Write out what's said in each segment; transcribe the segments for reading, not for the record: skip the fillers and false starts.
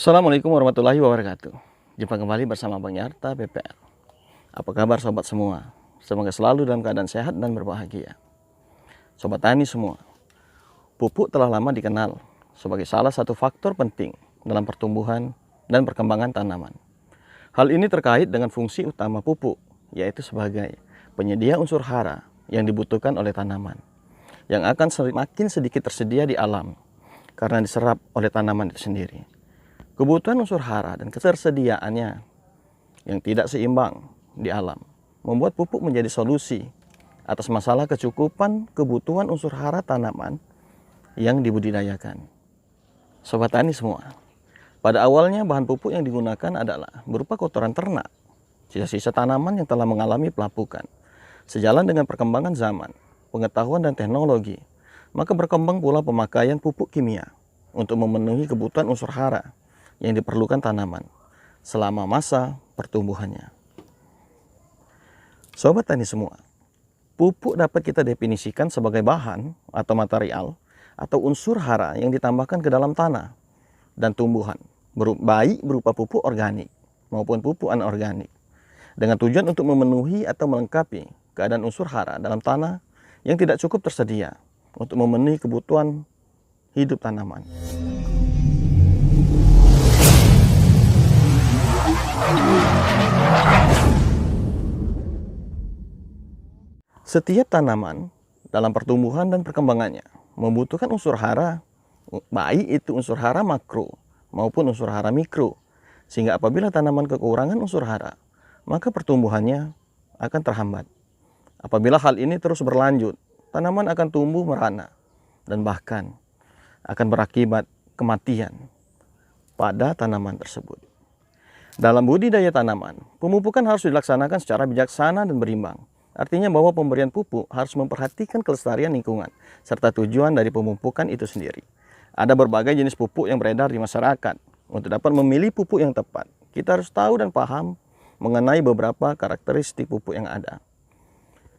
Assalamualaikum warahmatullahi wabarakatuh. Jumpa kembali bersama Bang Yarta BPL. Apa kabar sobat semua? Semoga selalu dalam keadaan sehat dan berbahagia. Sobat tani semua, pupuk telah lama dikenal sebagai salah satu faktor penting dalam pertumbuhan dan perkembangan tanaman. Hal ini terkait dengan fungsi utama pupuk, yaitu sebagai penyedia unsur hara yang dibutuhkan oleh tanaman, yang akan semakin sedikit tersedia di alam karena diserap oleh tanaman itu sendiri. Kebutuhan unsur hara dan ketersediaannya yang tidak seimbang di alam membuat pupuk menjadi solusi atas masalah kecukupan kebutuhan unsur hara tanaman yang dibudidayakan. Sobat tani semua, pada awalnya bahan pupuk yang digunakan adalah berupa kotoran ternak, sisa-sisa tanaman yang telah mengalami pelapukan. Sejalan dengan perkembangan zaman, pengetahuan dan teknologi, maka berkembang pula pemakaian pupuk kimia untuk memenuhi kebutuhan unsur hara yang diperlukan tanaman selama masa pertumbuhannya. Sobat tani semua, pupuk dapat kita definisikan sebagai bahan atau material atau unsur hara yang ditambahkan ke dalam tanah dan tumbuhan, baik berupa pupuk organik maupun pupuk anorganik, dengan tujuan untuk memenuhi atau melengkapi keadaan unsur hara dalam tanah yang tidak cukup tersedia untuk memenuhi kebutuhan hidup tanaman. Setiap tanaman dalam pertumbuhan dan perkembangannya membutuhkan unsur hara, baik itu unsur hara makro maupun unsur hara mikro, sehingga apabila tanaman kekurangan unsur hara, maka pertumbuhannya akan terhambat. Apabila hal ini terus berlanjut, tanaman akan tumbuh merana dan bahkan akan berakibat kematian pada tanaman tersebut. Dalam budidaya tanaman, pemupukan harus dilaksanakan secara bijaksana dan berimbang. Artinya bahwa pemberian pupuk harus memperhatikan kelestarian lingkungan serta tujuan dari pemupukan itu sendiri. Ada berbagai jenis pupuk yang beredar di masyarakat. Untuk dapat memilih pupuk yang tepat, kita harus tahu dan paham mengenai beberapa karakteristik pupuk yang ada.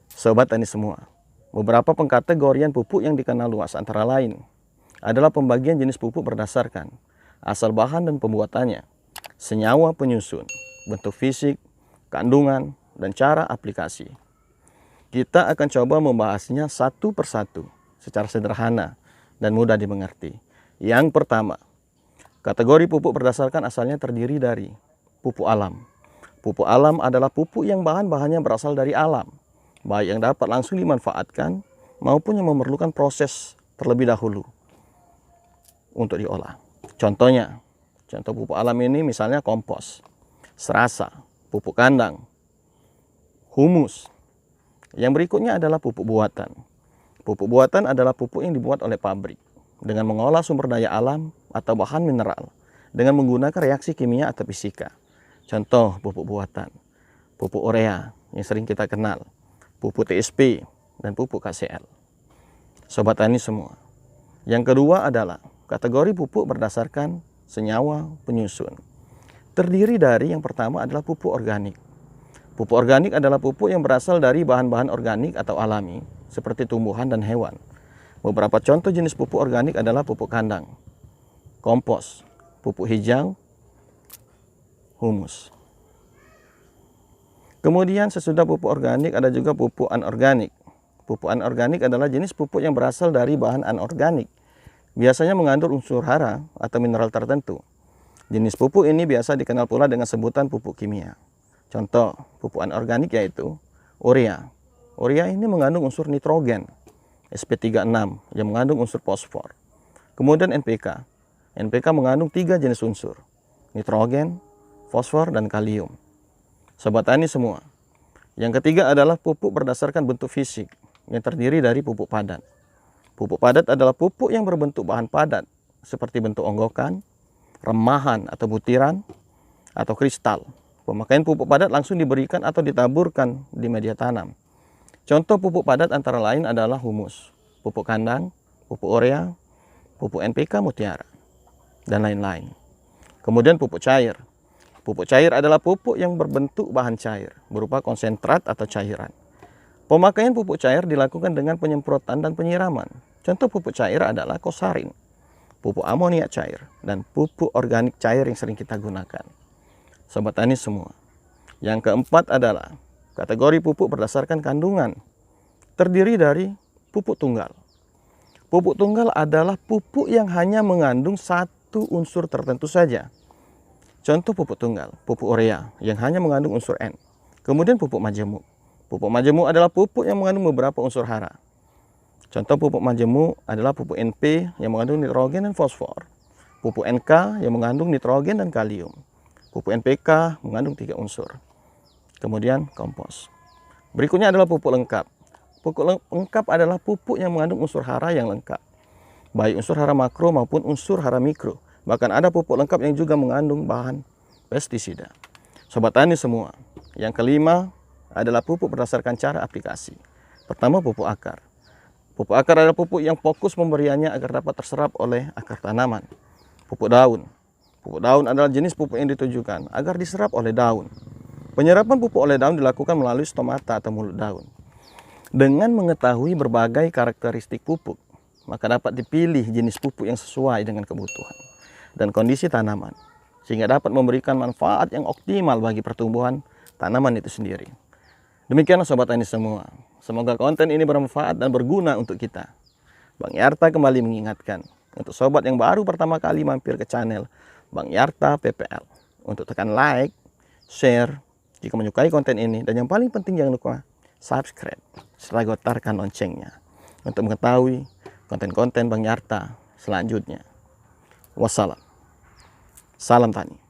Sobat tani semua, beberapa pengkategorian pupuk yang dikenal luas antara lain adalah pembagian jenis pupuk berdasarkan asal bahan dan pembuatannya, senyawa penyusun, bentuk fisik, kandungan, dan cara aplikasi. Kita akan coba membahasnya satu persatu secara sederhana dan mudah dimengerti. Yang pertama, kategori pupuk berdasarkan asalnya terdiri dari pupuk alam. Pupuk alam adalah pupuk yang bahan-bahannya berasal dari alam, baik yang dapat langsung dimanfaatkan maupun yang memerlukan proses terlebih dahulu untuk diolah. Contoh pupuk alam ini misalnya kompos, serasa, pupuk kandang, humus. Yang berikutnya adalah pupuk buatan. Pupuk buatan adalah pupuk yang dibuat oleh pabrik dengan mengolah sumber daya alam atau bahan mineral dengan menggunakan reaksi kimia atau fisika. Contoh pupuk buatan, pupuk urea yang sering kita kenal, pupuk TSP, dan pupuk KCL. Sobat tani semua, yang kedua adalah kategori pupuk berdasarkan senyawa penyusun. Terdiri dari yang pertama adalah pupuk organik. Pupuk organik adalah pupuk yang berasal dari bahan-bahan organik atau alami, seperti tumbuhan dan hewan. Beberapa contoh jenis pupuk organik adalah pupuk kandang, kompos, pupuk hijau, humus. Kemudian sesudah pupuk organik ada juga pupuk anorganik. Pupuk anorganik adalah jenis pupuk yang berasal dari bahan anorganik. Biasanya mengandung unsur hara atau mineral tertentu. Jenis pupuk ini biasa dikenal pula dengan sebutan pupuk kimia. Contoh pupuk anorganik yaitu urea. Urea ini mengandung unsur nitrogen, sp36, yang mengandung unsur fosfor. Kemudian NPK. NPK mengandung 3 jenis unsur, nitrogen, fosfor, dan kalium. Sobat tani semua, yang ketiga adalah pupuk berdasarkan bentuk fisik, yang terdiri dari pupuk padat. Pupuk padat adalah pupuk yang berbentuk bahan padat, seperti bentuk onggokan, remahan atau butiran, atau kristal. Pemakaian pupuk padat langsung diberikan atau ditaburkan di media tanam. Contoh pupuk padat antara lain adalah humus, pupuk kandang, pupuk urea, pupuk NPK mutiara, dan lain-lain. Kemudian pupuk cair. Pupuk cair adalah pupuk yang berbentuk bahan cair, berupa konsentrat atau cairan. Pemakaian pupuk cair dilakukan dengan penyemprotan dan penyiraman. Contoh pupuk cair adalah kosarin, pupuk amonia cair, dan pupuk organik cair yang sering kita gunakan. Sobat tani semua. Yang keempat adalah kategori pupuk berdasarkan kandungan. Terdiri dari pupuk tunggal. Pupuk tunggal adalah pupuk yang hanya mengandung satu unsur tertentu saja. Contoh pupuk tunggal, pupuk urea yang hanya mengandung unsur N. Kemudian pupuk majemuk. Pupuk majemuk adalah pupuk yang mengandung beberapa unsur hara. Contoh pupuk majemuk adalah pupuk NP yang mengandung nitrogen dan fosfor. Pupuk NK yang mengandung nitrogen dan kalium. Pupuk NPK mengandung 3 unsur. Kemudian kompos. Berikutnya adalah pupuk lengkap. Pupuk lengkap adalah pupuk yang mengandung unsur hara yang lengkap. Baik unsur hara makro maupun unsur hara mikro. Bahkan ada pupuk lengkap yang juga mengandung bahan pestisida. Sobat tani semua. Yang kelima adalah pupuk berdasarkan cara aplikasi. Pertama, pupuk akar. Pupuk akar adalah pupuk yang fokus pemberiannya agar dapat terserap oleh akar tanaman. Pupuk daun. Pupuk daun adalah jenis pupuk yang ditujukan agar diserap oleh daun. Penyerapan pupuk oleh daun dilakukan melalui stomata atau mulut daun. Dengan mengetahui berbagai karakteristik pupuk, maka dapat dipilih jenis pupuk yang sesuai dengan kebutuhan dan kondisi tanaman, sehingga dapat memberikan manfaat yang optimal bagi pertumbuhan tanaman itu sendiri. Demikianlah sobat tani semua. Semoga konten ini bermanfaat dan berguna untuk kita. Bang Yarta kembali mengingatkan untuk sobat yang baru pertama kali mampir ke channel Bang Yarta PPL untuk tekan like, share jika menyukai konten ini, dan yang paling penting jangan lupa subscribe serta getarkan loncengnya untuk mengetahui konten-konten Bang Yarta selanjutnya. Wassalam. Salam tani.